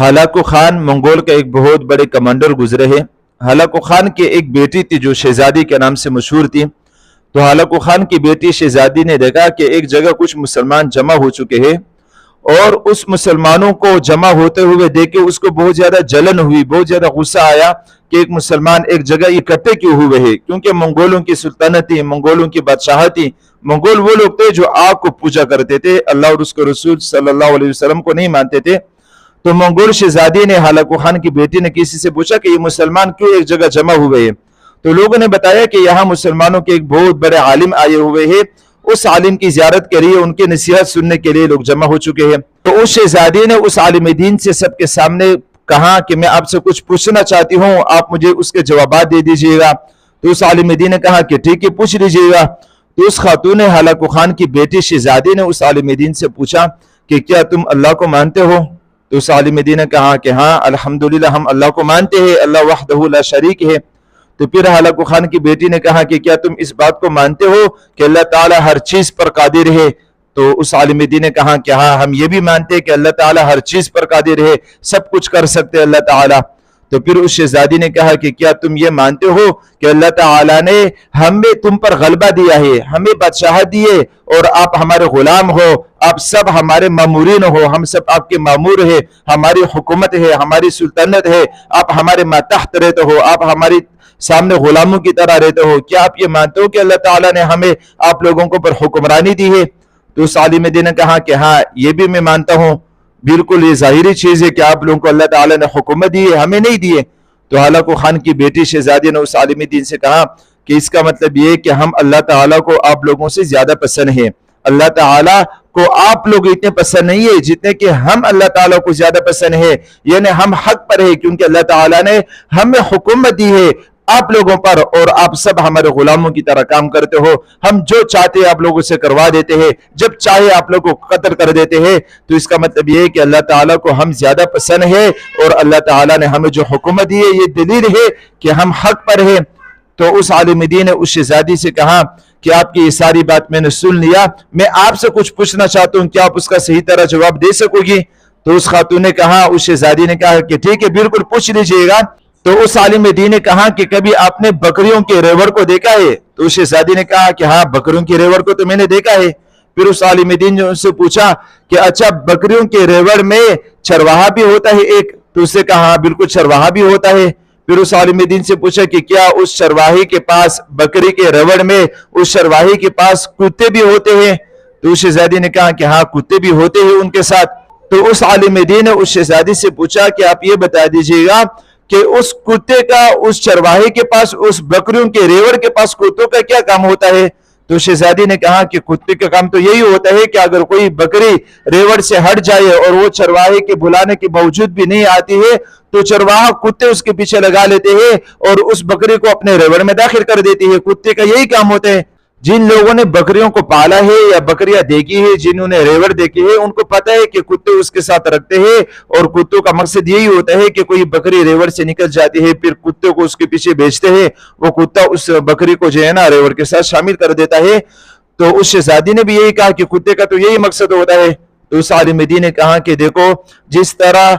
Hulagu Khan Mongol का एक बहुत बड़े कमांडर गुजरे हैं। हलाकू खान की एक बेटी थी जो शहजादी के नाम से मशहूर थी। तो हलाकू खान की बेटी शहजादी ने देखा कि एक जगह कुछ मुसलमान जमा हो चुके हैं और उस मुसलमानों को जमा होते हुए देख के उसको बहुत ज्यादा जलन हुई, बहुत ज्यादा गुस्सा आया कि एक मुसलमान एक जगह इकट्ठे क्यों हुए हैं। क्योंकि मंगोलों की सुल्तानत थी, मंगोलों की बादशाह थी। मंगोल वो लोग थे जो आग को पूजा करते थे, अल्लाह और उसके रसूल सल्लल्लाहु अलैहि वसल्लम को नहीं मानते थे। तो मंगोल शहजादी ने हलाकू खान की बेटी ने किसी से पूछा कि ये मुसलमान क्यों एक जगह जमा हुए हैं। तो लोगों ने बताया कि यहाँ मुसलमानों के एक बहुत बड़े आलिम आए हुए हैं, उस आलिम की ज़ियारत के लिए, उनकी नसीहत सुनने के लिए लोग जमा हो चुके हैं। तो उस शहजादी ने उस आलिम दीन से सबके सामने कहा कि मैं आपसे कुछ पूछना चाहती हूँ, आप मुझे उसके जवाब दे दीजिएगा। तो उस आलिम दीन ने कहा कि ठीक है, पूछ लीजिएगा। तो उस खातून हलाकू खान की बेटी शहजादी ने उस आलिम दीन से पूछा कि क्या तुम अल्लाह को मानते हो। तो उस आलिम दीन ने कहा कि हाँ अल्हम्दुलिल्लाह, हम अल्लाह को मानते हैं, अल्लाह वहदहू ला शरीक है। तो फिर हलाकू खान की बेटी ने कहा कि क्या तुम इस बात को मानते हो कि अल्लाह ताला हर चीज पर कादिर है। तो उस आलिम दीन ने कहा कि हाँ, हम ये भी मानते हैं कि अल्लाह ताला हर चीज पर कादिर है, सब कुछ कर सकते हैं अल्लाह ताला। तो फिर उस शहजादी ने कहा कि क्या तुम ये मानते हो कि अल्लाह ताला ने हमें तुम पर गलबा दिया है, हमें बादशाह दिए और आप हमारे गुलाम हो, आप सब हमारे मामूरीन हो, हम सब आपके मामूर है, हमारी हुकूमत है, हमारी सुल्तानत है, आप हमारे मातहत रहते हो, आप हमारी सामने गुलामों की तरह रहते हो। क्या आप ये मानते हो कि अल्लाह ताला ने हमें आप लोगों को पर हुक्मरानी दी है। तो उस आलिम दीन ने कहा कि हाँ, ये भी मैं मानता हूँ, बिल्कुल ये जाहिरी चीज है कि आप लोगों को अल्लाह ताला ने हुकूमत दी है, हमें नहीं दी है। तो हलाकू खान की बेटी शहजादी ने उस आलिम दीन से कहा कि इसका मतलब ये है कि हम अल्लाह ताला को आप लोगों से ज्यादा पसंद है, अल्लाह ताला को आप लोग इतने पसंद नहीं है जितने कि हम अल्लाह ताला को ज्यादा पसंद है। यानी हम हक पर है क्योंकि अल्लाह ताला ने हमें हुकूमत दी है आप लोगों पर और आप सब हमारे गुलामों की तरह काम करते हो। हम जो चाहते हैं आप लोगों से करवा देते हैं, जब चाहे आप लोगों को कत्ल कर देते हैं। तो इसका मतलब ये है कि अल्लाह ताला को हम ज्यादा पसंद है और अल्लाह ताला ने हमें जो हुकूमत दी है ये दलील है कि हम हक पर है। तो उस आलिम दीन ने उस शहजादी से कहा कि आपकी ये सारी बात मैंने सुन लिया, मैं आपसे कुछ पूछना चाहता हूँ, क्या आप उसका सही तरह जवाब दे सकोगी। तो उस खातून ने कहा, उस शहजादी ने कहा कि ठीक है, बिल्कुल पूछ लीजिएगा। तो उस आलिम दीन ने कहा कि कभी आपने बकरियों के रेवड़ को देखा है। तो उस शहजादी ने कहा कि हाँ, बकरियों के रेवड़ को तो मैंने देखा है। फिर उस आलिम दीन ने उनसे पूछा कि अच्छा, बकरियों के रेवड़ में चरवाहा भी होता है एक। तो उसने कहा हाँ, बिल्कुल चरवाहा भी होता है। फिर उस आलिम दीन से पूछा कि क्या उस चरवाही के पास, बकरी के रेवड़ में उस चरवाही के पास कुत्ते भी होते हैं। तो उस शहजादी ने कहा कि हाँ, कुत्ते भी होते हैं उनके साथ। तो उस आलिम दीन ने उस शहजादी से पूछा कि आप ये बता दीजिएगा कि उस कुत्ते का, उस चरवाहे के पास, उस बकरियों के रेवड़ के पास कुत्तों का क्या काम होता है। तो शहजादी ने कहा कि कुत्ते का काम तो यही होता है कि अगर कोई बकरी रेवड़ से हट जाए और वो चरवाहे के बुलाने के बावजूद भी नहीं आती है तो चरवाहा कुत्ते उसके पीछे लगा लेते हैं और उस बकरी को अपने रेवड़ में दाखिल कर देती है। कुत्ते का यही काम होता है। जिन लोगों ने बकरियों को पाला है या बकरियां देखी है, जिन्होंने रेवड़ देखी है, उनको पता है कि कुत्ते उसके साथ रखते हैं और कुत्तों का मकसद यही होता है कि कोई बकरी रेवड़ से निकल जाती है, फिर कुत्ते को उसके पीछे भेजते हैं, वो कुत्ता उस बकरी को जो है ना रेवड़ के साथ शामिल कर देता है। तो उस शहजादी ने भी यही कहा कि कुत्ते का तो यही मकसद होता है। तो उस आलिम दीन ने कहा कि देखो, जिस तरह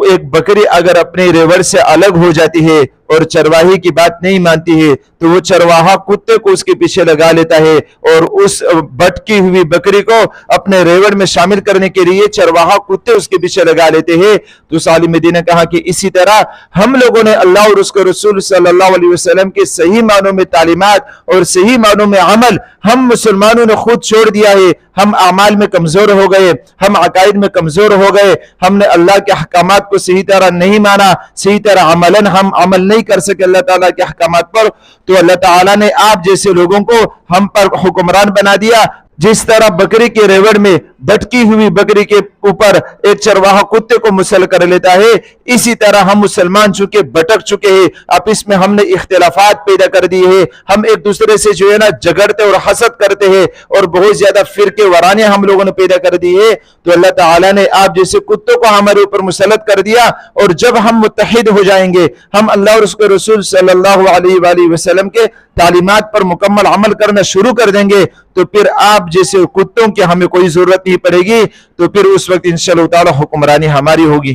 एक बकरी अगर अपने रेवड़ से अलग हो जाती है और चरवाही की बात नहीं मानती है तो वो चरवाहा कुत्ते को उसके पीछे लगा लेता है और उस भटकी हुई बकरी को अपने रेवड़ में शामिल करने के लिए चरवाहा कुत्ते उसके पीछे लगा लेते हैं। तो उस आलिम दीन ने कहा कि इसी तरह हम लोगों ने अल्लाह और उसके रसूल सल्लल्लाहु अलैहि वसल्लम के सही मानों में तालीमात और सही मानों में अमल हम मुसलमानों ने खुद छोड़ दिया है। हम अमाल में कमजोर हो गए, हम अकायद में कमजोर हो गए, हमने अल्लाह के अहकामात को सही तरह नहीं माना, सही तरह अमलन हम अमल नहीं कर सके अल्लाह ताला के अहकामात पर। तो अल्लाह ताला ने आप जैसे लोगों को हम पर हुक्मरान बना दिया। जिस तरह बकरी के रेवड़ में भटकी हुई बकरी के ऊपर एक चरवाहा कुत्ते को मुसल कर लेता है, इसी तरह हम मुसलमान चुके भटक चुके हैं। अब इसमें हमने इख्तिलाफात पैदा कर दिए हैं, हम एक दूसरे से जो है ना झगड़ते और हसद करते हैं और बहुत ज्यादा फिरके वराने हम लोगों ने पैदा कर दी है। तो अल्लाह ताला ने आप जैसे कुत्तों को हमारे ऊपर मुसलत कर दिया और जब हम मुत्तहिद हो जाएंगे, हम अल्लाह और उसके रसूल सल्लल्लाहु अलैहि वसल्लम के तालीमात पर मुकम्मल अमल करना शुरू कर देंगे तो फिर आप जैसे कुत्तों की हमें कोई जरूरत नहीं पड़ेगी। तो फिर उस वक्त इंशाअल्लाह ताला हुक्मरानी हमारी होगी।